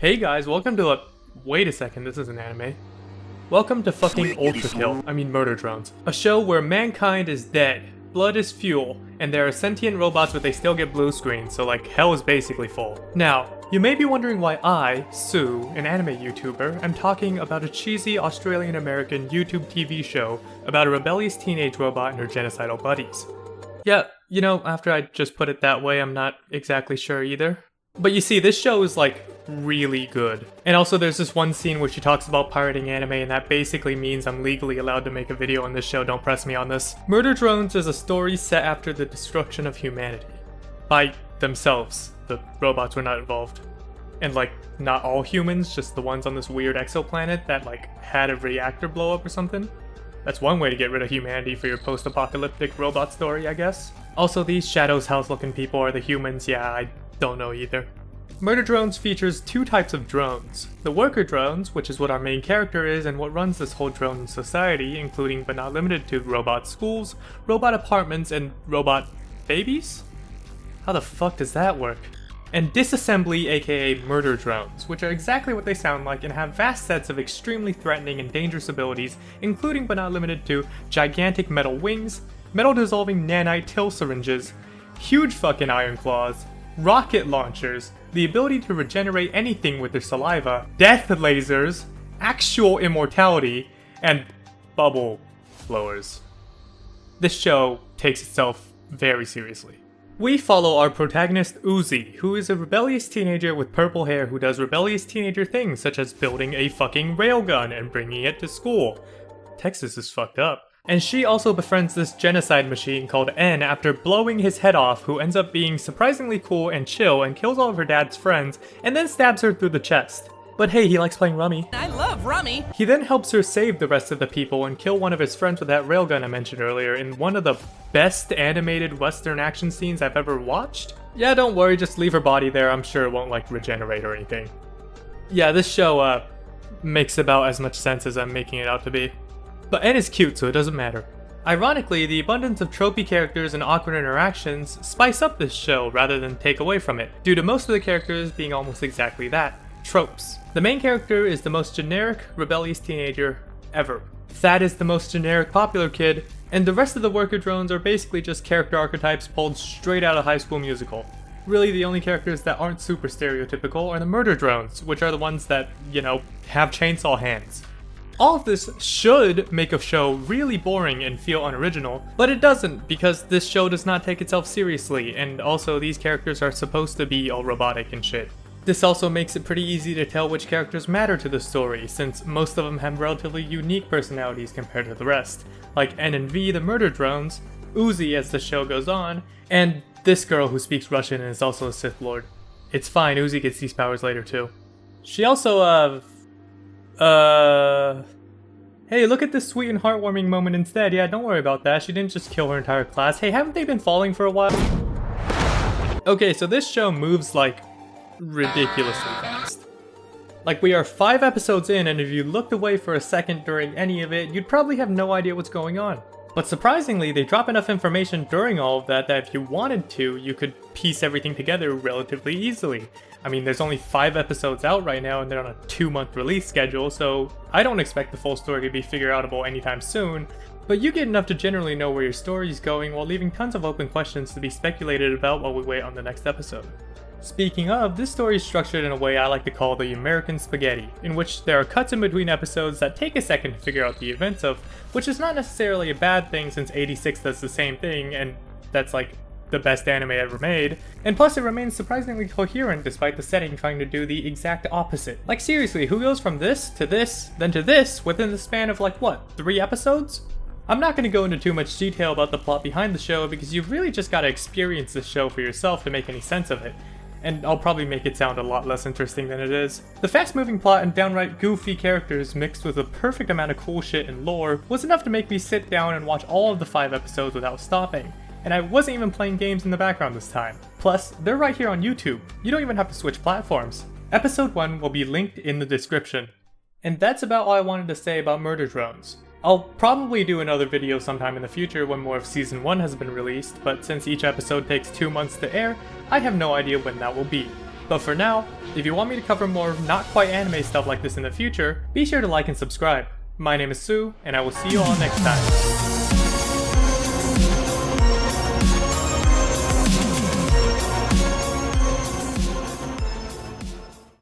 Hey guys, welcome to wait a second, this is an anime. Welcome to fucking Murder Drones. A show where mankind is dead, blood is fuel, and there are sentient robots but they still get blue screens, so like hell is basically full. Now, you may be wondering why I, Sue, an anime YouTuber, am talking about a cheesy Australian-American YouTube TV show about a rebellious teenage robot and her genocidal buddies. Yeah, you know, after I just put it that way, I'm not exactly sure either. But you see, this show is like really good. And also there's this one scene where she talks about pirating anime, and that basically means I'm legally allowed to make a video on this show, don't press me on this. Murder Drones is a story set after the destruction of humanity. By themselves. The robots were not involved. And like, not all humans, just the ones on this weird exoplanet that like had a reactor blow up or something. That's one way to get rid of humanity for your post-apocalyptic robot story, I guess. Also, these Shadows House looking people are the humans, yeah, I don't know either. Murder Drones features two types of drones. The worker drones, which is what our main character is and what runs this whole drone society, including but not limited to robot schools, robot apartments, and robot babies? How the fuck does that work? And disassembly, aka murder drones, which are exactly what they sound like and have vast sets of extremely threatening and dangerous abilities, including but not limited to gigantic metal wings, metal dissolving nanite till syringes, huge fucking iron claws, rocket launchers, the ability to regenerate anything with their saliva, death lasers, actual immortality, and bubble blowers. This show takes itself very seriously. We follow our protagonist Uzi, who is a rebellious teenager with purple hair who does rebellious teenager things such as building a fucking railgun and bringing it to school. Texas is fucked up. And she also befriends this genocide machine called N after blowing his head off, who ends up being surprisingly cool and chill and kills all of her dad's friends and then stabs her through the chest. But hey, he likes playing rummy. I love rummy! He then helps her save the rest of the people and kill one of his friends with that railgun I mentioned earlier in one of the best animated western action scenes I've ever watched. Yeah, don't worry, just leave her body there, I'm sure it won't like regenerate or anything. Yeah, this show makes about as much sense as I'm making it out to be. But N is cute, so it doesn't matter. Ironically, the abundance of tropey characters and awkward interactions spice up this show rather than take away from it, due to most of the characters being almost exactly that, tropes. The main character is the most generic, rebellious teenager ever. Thad is the most generic popular kid, and the rest of the worker drones are basically just character archetypes pulled straight out of High School Musical. Really, the only characters that aren't super stereotypical are the murder drones, which are the ones that, you know, have chainsaw hands. All of this should make a show really boring and feel unoriginal, but it doesn't because this show does not take itself seriously, and also these characters are supposed to be all robotic and shit. This also makes it pretty easy to tell which characters matter to the story, since most of them have relatively unique personalities compared to the rest, like N and V, the murder drones, Uzi as the show goes on, and this girl who speaks Russian and is also a Sith Lord. It's fine, Uzi gets these powers later too. She also, hey, look at this sweet and heartwarming moment instead. Yeah, don't worry about that. She didn't just kill her entire class. Hey, haven't they been falling for a while? Okay, so this show moves, like, ridiculously fast. Like, we are 5 episodes in, and if you looked away for a second during any of it, you'd probably have no idea what's going on. But surprisingly, they drop enough information during all of that if you wanted to, you could piece everything together relatively easily. I mean, there's only 5 episodes out right now and they're on a 2-month release schedule, so I don't expect the full story to be figure-outable anytime soon, but you get enough to generally know where your story's going while leaving tons of open questions to be speculated about while we wait on the next episode. Speaking of, this story is structured in a way I like to call the American spaghetti, in which there are cuts in between episodes that take a second to figure out the events of, which is not necessarily a bad thing since 86 does the same thing, and that's like the best anime ever made, and plus it remains surprisingly coherent despite the setting trying to do the exact opposite. Like seriously, who goes from this, then to this, within the span of like what, 3 episodes? I'm not going to go into too much detail about the plot behind the show because you've really just got to experience the show for yourself to make any sense of it. And I'll probably make it sound a lot less interesting than it is. The fast-moving plot and downright goofy characters mixed with a perfect amount of cool shit and lore was enough to make me sit down and watch all of the 5 episodes without stopping. And I wasn't even playing games in the background this time. Plus, they're right here on YouTube. You don't even have to switch platforms. Episode 1 will be linked in the description. And that's about all I wanted to say about Murder Drones. I'll probably do another video sometime in the future when more of Season 1 has been released, but since each episode takes 2 months to air, I have no idea when that will be. But for now, if you want me to cover more not quite anime stuff like this in the future, be sure to like and subscribe. My name is Sue, and I will see you all next time.